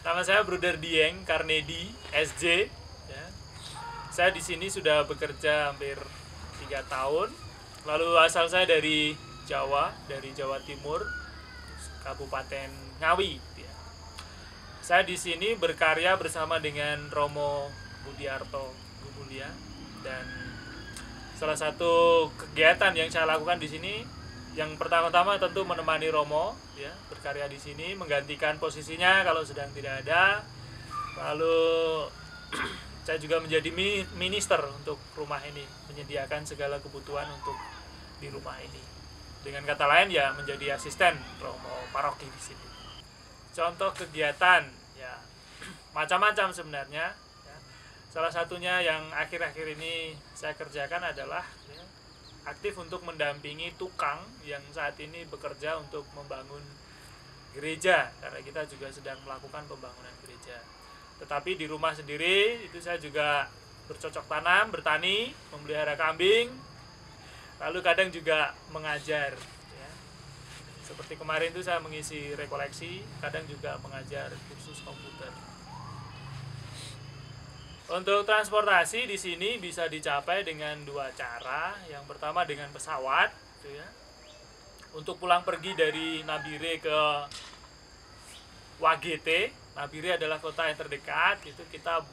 Nama saya Bruder Dieng Karnedi, SJ. Ya. Saya di sini sudah bekerja hampir 3 tahun. Lalu asal saya dari Jawa Timur, Kabupaten Ngawi. Ya. Saya di sini berkarya bersama dengan Romo Budiarto Gumulya, dan salah satu kegiatan yang saya lakukan di sini, yang pertama-tama tentu menemani Romo ya berkarya di sini, menggantikan posisinya kalau sedang tidak ada. Lalu saya juga menjadi minister untuk rumah ini, menyediakan segala kebutuhan untuk di rumah ini. Dengan kata lain ya menjadi asisten Romo paroki di sini. Contoh kegiatan ya macam-macam sebenarnya. Ya. Salah satunya yang akhir-akhir ini saya kerjakan adalah ya, aktif untuk mendampingi tukang yang saat ini bekerja untuk membangun gereja, karena kita juga sedang melakukan pembangunan gereja. Tetapi di rumah sendiri itu saya juga bercocok tanam, bertani, memelihara kambing, lalu kadang juga mengajar ya. Seperti kemarin itu saya mengisi rekoleksi, kadang juga mengajar kursus komputer. Untuk transportasi di sini bisa dicapai dengan 2 cara. Yang pertama dengan pesawat, gitu ya. Untuk pulang pergi dari Nabire ke Wagete, Nabire adalah kota yang terdekat, itu kita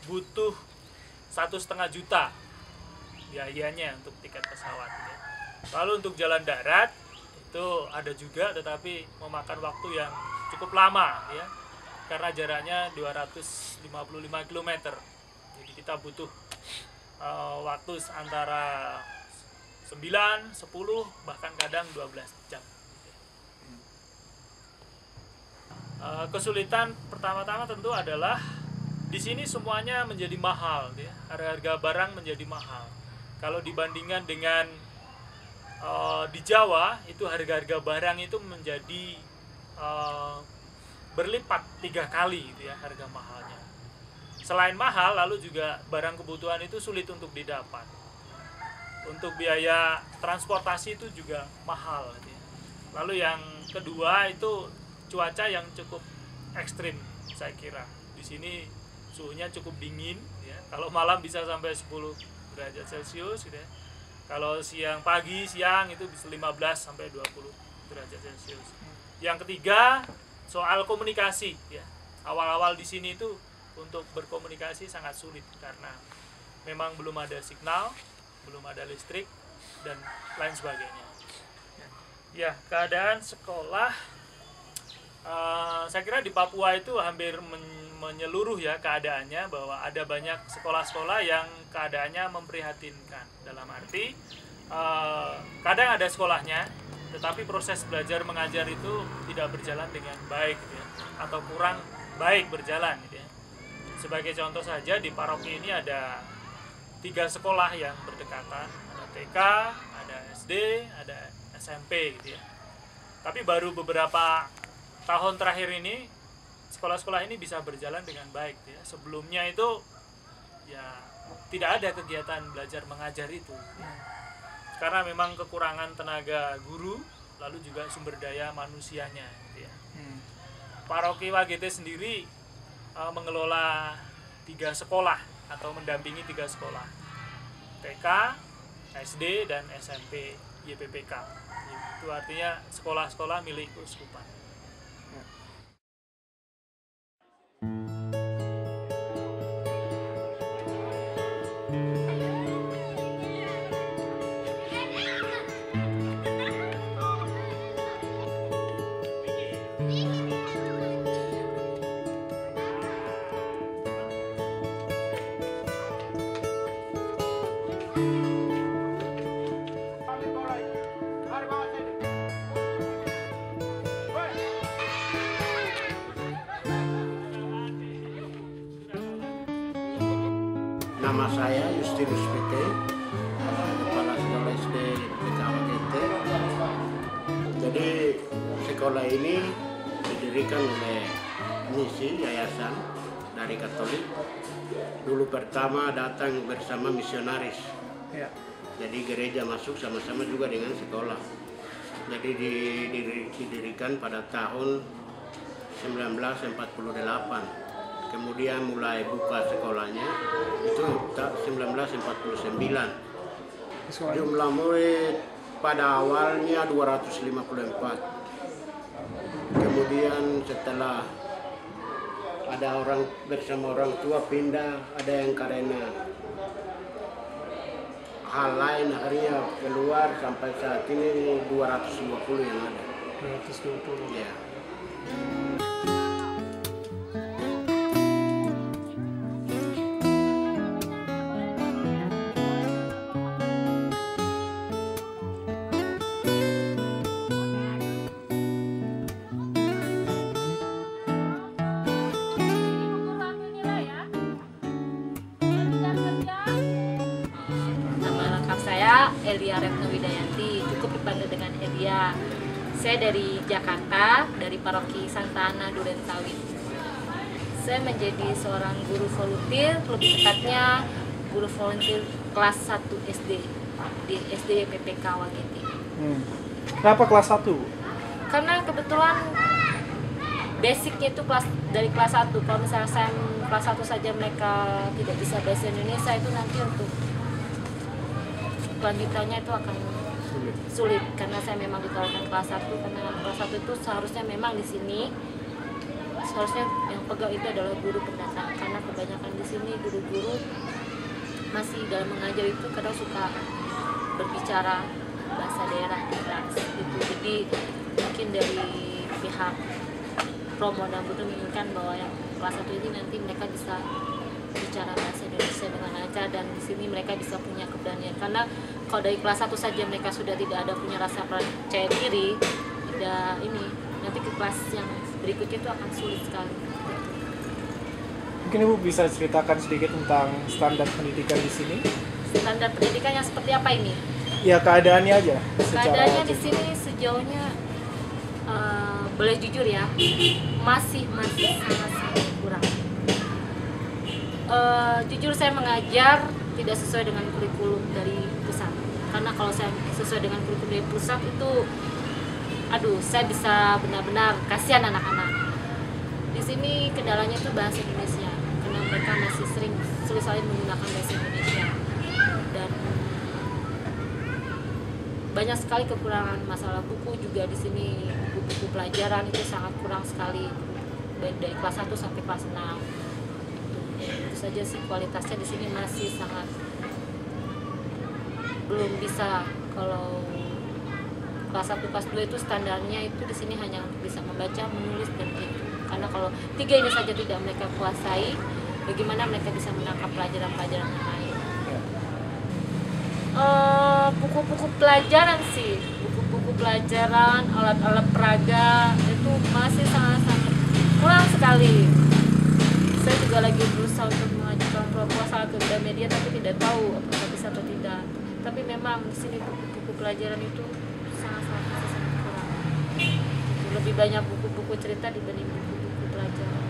butuh 1,5 juta biayanya untuk tiket pesawat. Ya. Lalu untuk jalan darat itu ada juga, tetapi memakan waktu yang cukup lama, ya, karena jaraknya 255 km. Jadi kita butuh waktu antara 9, 10, bahkan kadang 12 jam. Kesulitan pertama-tama tentu adalah di sini semuanya menjadi mahal, ya. Harga barang menjadi mahal. Kalau dibandingkan dengan di Jawa, itu harga-harga barang itu menjadi berlipat 3 kali, gitu ya, harga mahalnya. Selain mahal, lalu juga barang kebutuhan itu sulit untuk didapat. Untuk biaya transportasi itu juga mahal. Gitu ya. Lalu yang kedua itu cuaca yang cukup ekstrim, saya kira. Di sini suhunya cukup dingin. Ya. Kalau malam bisa sampai 10 derajat Celcius. Gitu ya. Kalau siang itu bisa 15 sampai 20 derajat Celcius. Yang ketiga soal komunikasi. Ya. Awal-awal di sini itu untuk berkomunikasi sangat sulit karena memang belum ada signal, belum ada listrik, dan lain sebagainya. Ya, keadaan sekolah, saya kira di Papua itu hampir menyeluruh ya keadaannya, bahwa ada banyak sekolah-sekolah yang keadaannya memprihatinkan. Dalam arti, kadang ada sekolahnya, tetapi proses belajar mengajar itu tidak berjalan dengan baik, gitu ya, atau kurang baik berjalan, gitu ya. Sebagai contoh saja, di paroki ini ada 3 sekolah yang berdekatan, ada TK, ada SD, ada SMP, gitu ya. Tapi baru beberapa tahun terakhir ini sekolah-sekolah ini bisa berjalan dengan baik, gitu ya. Sebelumnya itu ya tidak ada kegiatan belajar mengajar itu, ya. Karena memang kekurangan tenaga guru, lalu juga sumber daya manusianya, gitu ya. Paroki Wagete sendiri mengelola 3 sekolah atau mendampingi 3 sekolah, TK, SD, dan SMP YPPK. Itu artinya sekolah-sekolah milik keuskupan. Nama saya Justinus PT, Kepala Sekolah SD PK Wagete. Jadi sekolah ini didirikan oleh misi yayasan dari Katolik. Dulu pertama datang bersama misionaris. Ya. Jadi gereja masuk sama-sama juga dengan sekolah. Jadi didirikan pada tahun 1948. Kemudian mulai buka sekolahnya itu 1949. Jumlah murid pada awalnya 254. Kemudian setelah ada orang bersama orang tua pindah, ada yang karena hal lain akhirnya keluar, sampai saat ini 220 yang ada. 220. Ya. Saya Elia Retno Widayanti, cukup dipanggil dengan Elia. Saya dari Jakarta, dari Paroki Santa Ana Durensawit. Saya menjadi seorang guru volunteer, lebih tepatnya guru volunteer kelas 1 SD di SD PPK Wagete. Kenapa kelas 1? Karena kebetulan basicnya itu dari kelas 1. Kalau misalnya saya kelas 1 saja mereka tidak bisa bahasa Indonesia, itu nanti untuk kelanjutannya itu akan sulit karena saya memang ditawarkan kelas 1, karena kelas 1 itu seharusnya memang di sini seharusnya yang pegang itu adalah guru pendatang, karena kebanyakan di sini guru-guru masih dalam mengajar itu kadang suka berbicara bahasa daerah di kelas gitu. Jadi mungkin dari pihak Romo dan Butuh menginginkan bahwa yang kelas 1 ini nanti mereka bisa bicara bahasa Indonesia dengan lancar, dan di sini mereka bisa punya keberanian, karena kalau dari kelas 1 saja mereka sudah tidak ada punya rasa percaya diri, tidak ini nanti ke kelas yang berikutnya itu akan sulit sekali. Mungkin Ibu bisa ceritakan sedikit tentang standar pendidikan di sini? Standar pendidikan yang seperti apa ini? Ya, keadaannya aja. Keadaannya di sini sejauhnya boleh jujur ya, masih sangat kurang. Jujur saya mengajar tidak sesuai dengan kurikulum dari pusat, karena kalau saya sesuai dengan kurikulum dari pusat itu saya bisa benar-benar kasihan anak-anak. Di sini kendalanya itu bahasa Indonesia, karena mereka masih sulit sekali menggunakan bahasa Indonesia, dan banyak sekali kekurangan masalah buku juga di sini. Buku pelajaran itu sangat kurang sekali, dari kelas 1 sampai kelas 6. Itu saja sih, kualitasnya di sini masih sangat belum bisa. Kalau kelas 1 kelas 2 itu standarnya itu di sini hanya bisa membaca, menulis, dan itu. Karena kalau 3 ini saja tidak mereka kuasai, bagaimana mereka bisa menangkap pelajaran-pelajaran yang lain? Buku-buku pelajaran sih, buku-buku pelajaran, alat-alat peraga itu masih sangat-sangat kurang sekali. Saya juga lagi berusaha untuk mengajukan proposal ke Gramedia, tapi tidak tahu apakah bisa atau tidak. Tapi memang di sini buku-buku pelajaran itu sangat kurang. Lebih banyak buku-buku cerita dibanding buku-buku pelajaran,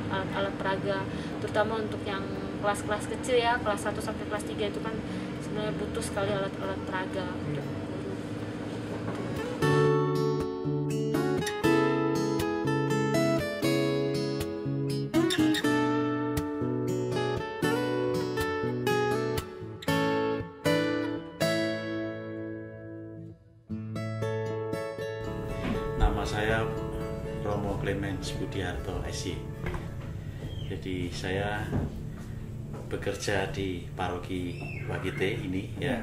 alat-alat peraga, terutama untuk yang kelas-kelas kecil ya, kelas 1 sampai kelas 3 itu kan sebenarnya butuh sekali alat-alat peraga untuk guru. Nama saya Romo Clemens Budiarto SY. Jadi saya bekerja di Paroki Wagete ini ya.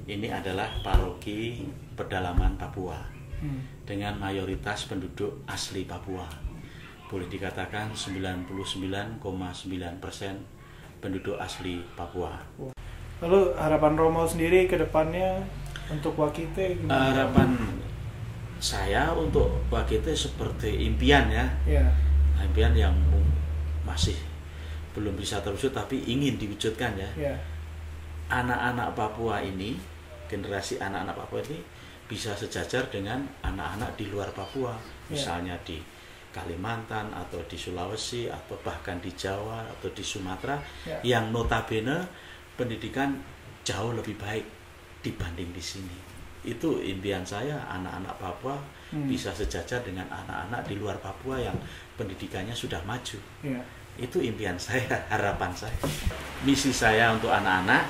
Ini adalah paroki pedalaman Papua dengan mayoritas penduduk asli Papua. Boleh dikatakan 99,9% penduduk asli Papua. Lalu harapan Romo sendiri ke depannya untuk Wagete gimana? Harapan saya untuk Wagete seperti impian ya. Impian yang masih belum bisa terwujud tapi ingin diwujudkan ya. Anak-anak Papua ini, generasi anak-anak Papua ini bisa sejajar dengan anak-anak di luar Papua, misalnya di Kalimantan atau di Sulawesi atau bahkan di Jawa atau di Sumatera, yang notabene pendidikan jauh lebih baik dibanding di sini. itu impian saya, anak-anak Papua bisa sejajar dengan anak-anak di luar Papua yang pendidikannya sudah maju. Itu impian saya, harapan saya. Misi saya untuk anak-anak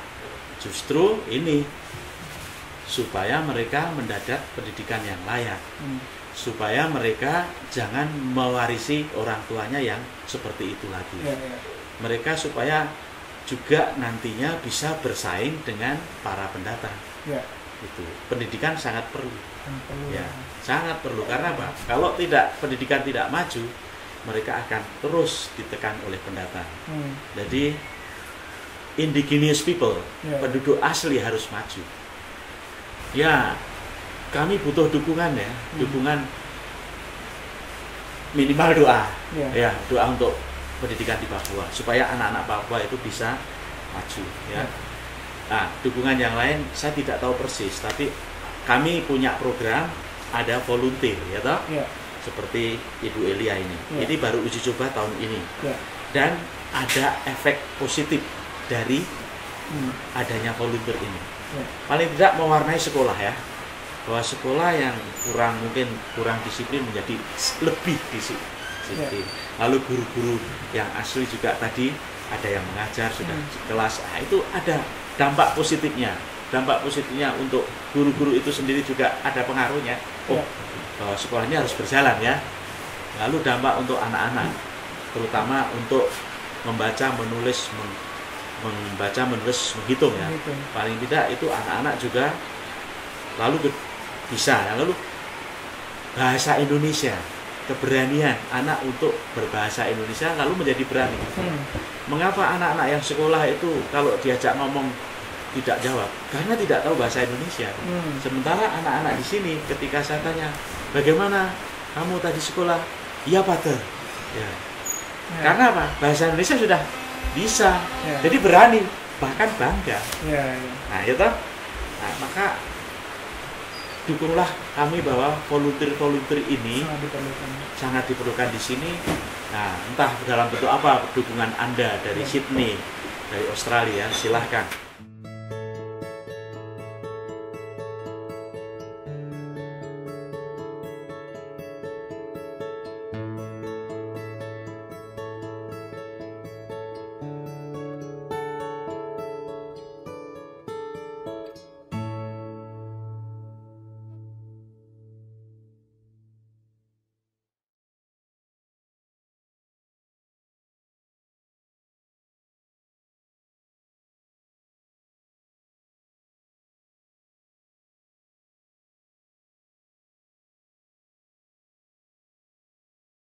justru ini, supaya mereka mendapat pendidikan yang layak, supaya mereka jangan mewarisi orang tuanya yang seperti itu lagi. Mereka supaya juga nantinya bisa bersaing dengan para pendatang. Itu pendidikan sangat perlu. Sangat perlu, karena apa? Kalau tidak, pendidikan tidak maju, mereka akan terus ditekan oleh pendatang. Jadi indigenous people, penduduk asli harus maju. Ya, kami butuh dukungan ya, dukungan minimal doa. Ya, doa untuk pendidikan di Papua supaya anak-anak Papua itu bisa maju ya. Nah, dukungan yang lain saya tidak tahu persis, tapi kami punya program, ada volunteer ya toh? Seperti Ibu Elia ini. Ini baru uji coba tahun ini. Dan ada efek positif dari adanya volunteer ini. Paling tidak mewarnai sekolah ya. Bahwa sekolah yang mungkin kurang disiplin menjadi lebih disiplin. Lalu guru-guru yang asli juga tadi ada yang mengajar sudah di kelas. Nah, itu ada dampak positifnya. Dampak positifnya untuk guru-guru itu sendiri juga ada pengaruhnya. Bahwa sekolah ini harus berjalan ya. Lalu dampak untuk anak-anak, terutama untuk membaca, menulis, menghitung ya. Paling tidak itu anak-anak juga lalu bisa. Lalu bahasa Indonesia, keberanian anak untuk berbahasa Indonesia lalu menjadi berani. Mengapa anak-anak yang sekolah itu kalau diajak ngomong tidak jawab? Karena tidak tahu bahasa Indonesia. Sementara anak-anak di sini ketika saya tanya, bagaimana kamu tadi sekolah? Iya, Pater. Karena apa? Bahasa Indonesia sudah bisa. Jadi berani, bahkan bangga. Nah, itu. Nah, maka dukunglah kami bahwa volunteer ini sangat diperlukan di sini. Nah, entah dalam bentuk apa dukungan Anda dari Sydney, dari Australia, silahkan.